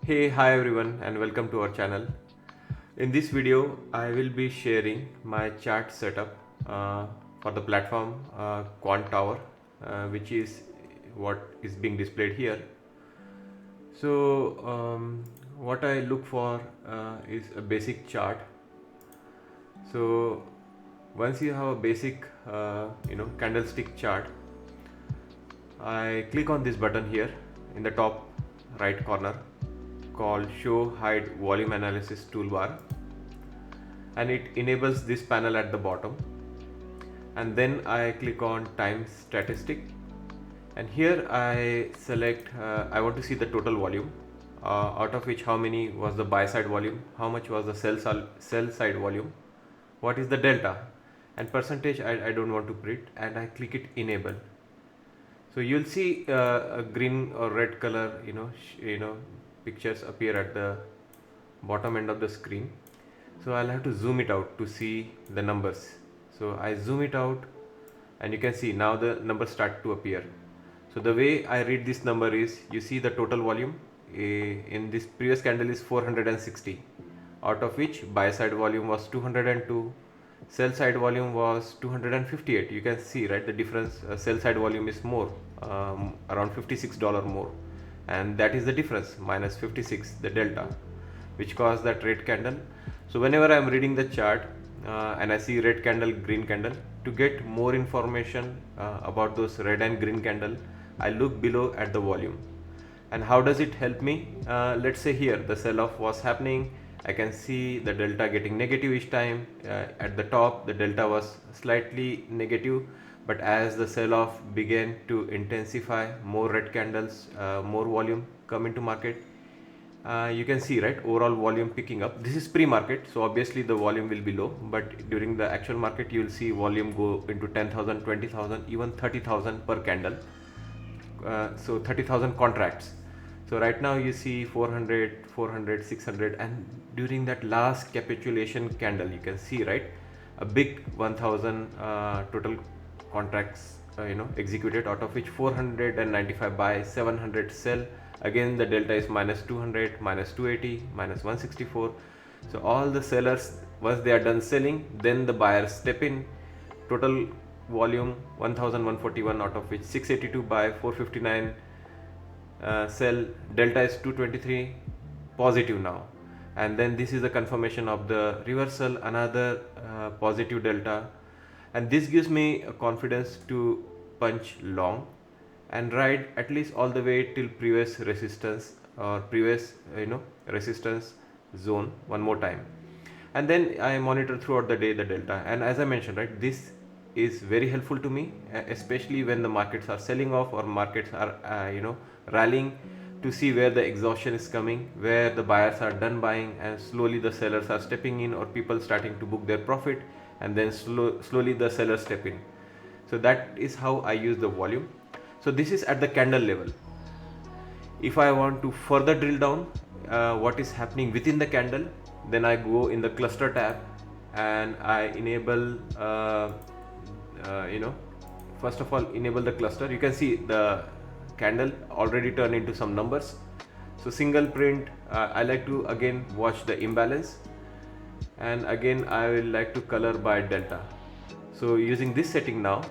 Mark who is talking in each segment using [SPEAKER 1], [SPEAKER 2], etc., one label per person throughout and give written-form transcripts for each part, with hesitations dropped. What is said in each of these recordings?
[SPEAKER 1] Hi everyone and welcome to our channel. In this video, I will be sharing my chart setup for the platform QUANTOWER, which is what is being displayed here. What I look for is a basic chart. So once you have a basic candlestick chart, I click on this button here in the top right corner called Show Hide Volume Analysis Toolbar, and it enables this panel at the bottom. And then I click on Time Statistic, and here I select I want to see the total volume, out of which how many was the buy side volume, how much was the sell side volume, what is the delta, and percentage I don't want to print, and I click it enable. So you'll see a green or red color pictures appear at the bottom end of the screen. So I'll have to zoom it out to see the numbers. So I zoom it out and you can see now the numbers start to appear. So the way I read this number is, you see the total volume in this previous candle is 460, out of which buy side volume was 202, sell side volume was 258. You can see, right, the difference. Sell side volume is more, around $56 more, and that is the difference, minus 56, the delta, which caused that red candle. So whenever I am reading the chart and I see red candle, green candle, to get more information about those red and green candle, I look below at the volume. And how does it help me? Let's say here the sell off was happening. I can see the delta getting negative each time. At the top the delta was slightly negative, but as the sell off began to intensify, more red candles, more volume come into market. You can see, right, overall volume picking up. This is pre-market, so obviously the volume will be low, but during the actual market you will see volume go into 10,000, 20,000, even 30,000 per candle. So 30,000 contracts. So right now you see 400, 400, 600, and during that last capitulation candle you can see, right, a big 1,000 total contracts executed, out of which 495 buy, 700 sell. Again the delta is minus 200, minus 280, minus 164. So all the sellers, once they are done selling, then the buyers step in. Total volume 1141, out of which 682 buy, 459 sell. Delta is 223 positive now, and then this is the confirmation of the reversal, another positive delta, and this gives me a confidence to punch long and ride at least all the way till previous resistance or previous resistance zone one more time. And then I monitor throughout the day the delta, and as I mentioned, right, this is very helpful to me, especially when the markets are selling off or markets are rallying, to see where the exhaustion is coming, where the buyers are done buying and slowly the sellers are stepping in, or people starting to book their profit, and then slowly the sellers step in. So that is how I use the volume. So this is at the candle level. If I want to further drill down what is happening within the candle, then I go in the cluster tab and I enable first of all enable the cluster. You can see the candle already turned into some numbers. So single print, I like to again watch the imbalance, and again I will like to color by delta. So using this setting now,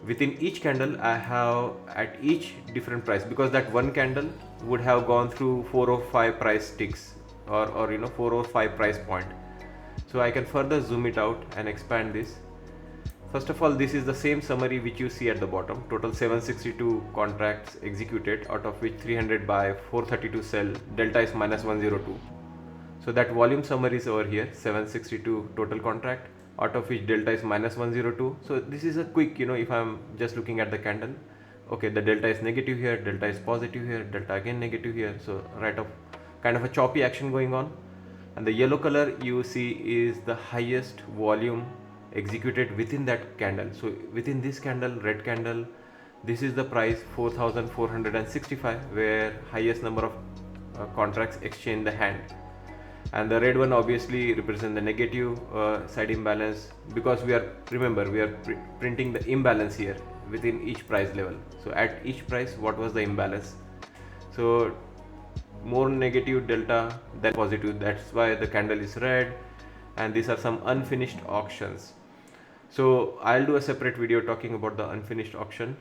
[SPEAKER 1] within each candle I have at each different price, because that one candle would have gone through 4 or 5 price ticks, or 4 or 5 price point. So I can further zoom it out and expand this. First of all, this is the same summary which you see at the bottom. Total 762 contracts executed, out of which 300 buy, 432 sell. Delta is minus 102. So that volume summary is over here, 762 total contract, out of which delta is minus 102. So this is a quick, if I'm just looking at the candle, okay, the delta is negative here, delta is positive here, delta again negative here. So right of kind of a choppy action going on. And the yellow color you see is the highest volume executed within that candle. So within this candle, red candle, this is the price 4,465, where highest number of contracts exchange the hand. And the red one obviously represent the negative side imbalance, because we are printing the imbalance here within each price level. So at each price, what was the imbalance? So more negative delta than positive. That's why the candle is red, and these are some unfinished auctions. So I'll do a separate video talking about the unfinished auction,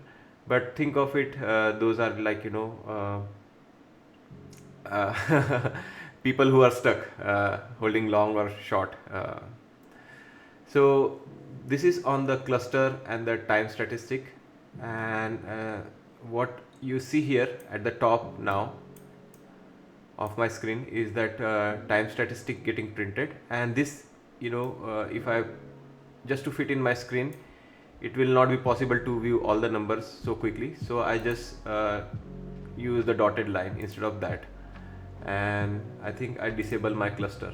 [SPEAKER 1] but think of it, those are like, people who are stuck holding long or short. So this is on the cluster and the time statistic, and what you see here at the top now of my screen is that time statistic getting printed, and this, if I just to fit in my screen, it will not be possible to view all the numbers so quickly, so I just use the dotted line instead of that, and I think I disable my cluster.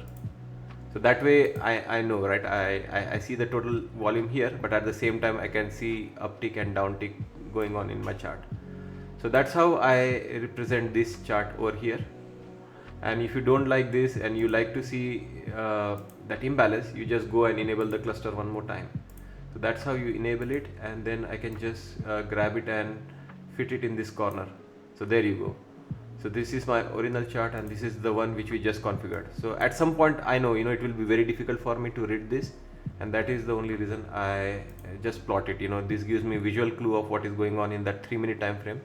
[SPEAKER 1] So that way I know, right, I see the total volume here, but at the same time I can see uptick and downtick going on in my chart. So that's how I represent this chart over here. And if you don't like this and you like to see that imbalance, you just go and enable the cluster one more time. So that's how you enable it, and then I can just grab it and fit it in this corner. So there you go. So this is my original chart, and this is the one which we just configured. So at some point I know, it will be very difficult for me to read this, and that is the only reason I just plot it. This gives me visual clue of what is going on in that 3-minute time frame.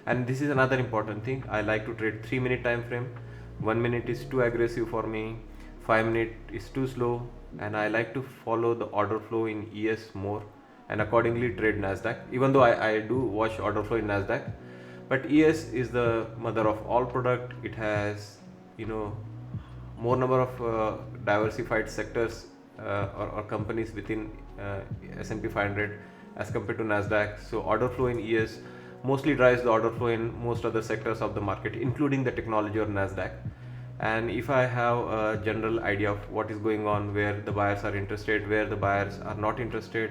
[SPEAKER 1] And this is another important thing, I like to trade 3-minute time frame. 1 minute is too aggressive for me, 5 minute is too slow, and I like to follow the order flow in ES more and accordingly trade Nasdaq, even though I do watch order flow in Nasdaq. But ES is the mother of all product. It has more number of diversified sectors or companies within S&P 500 as compared to Nasdaq. So order flow in ES mostly drives the order flow in most other sectors of the market, including the technology or Nasdaq. And if I have a general idea of what is going on, where the buyers are interested, where the buyers are not interested,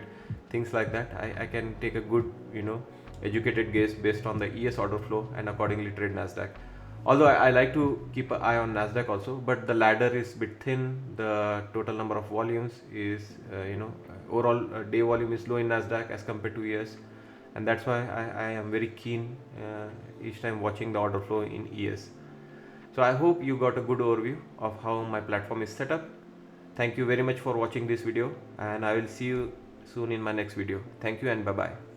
[SPEAKER 1] things like that, I can take a good educated guess based on the ES order flow and accordingly trade Nasdaq. Although I like to keep an eye on Nasdaq also, but the ladder is bit thin. The total number of volumes is overall day volume is low in Nasdaq as compared to ES, and that's why I am very keen each time watching the order flow in ES. So I hope you got a good overview of how my platform is set up. Thank you very much for watching this video, and I will see you soon in my next video. Thank you and bye bye.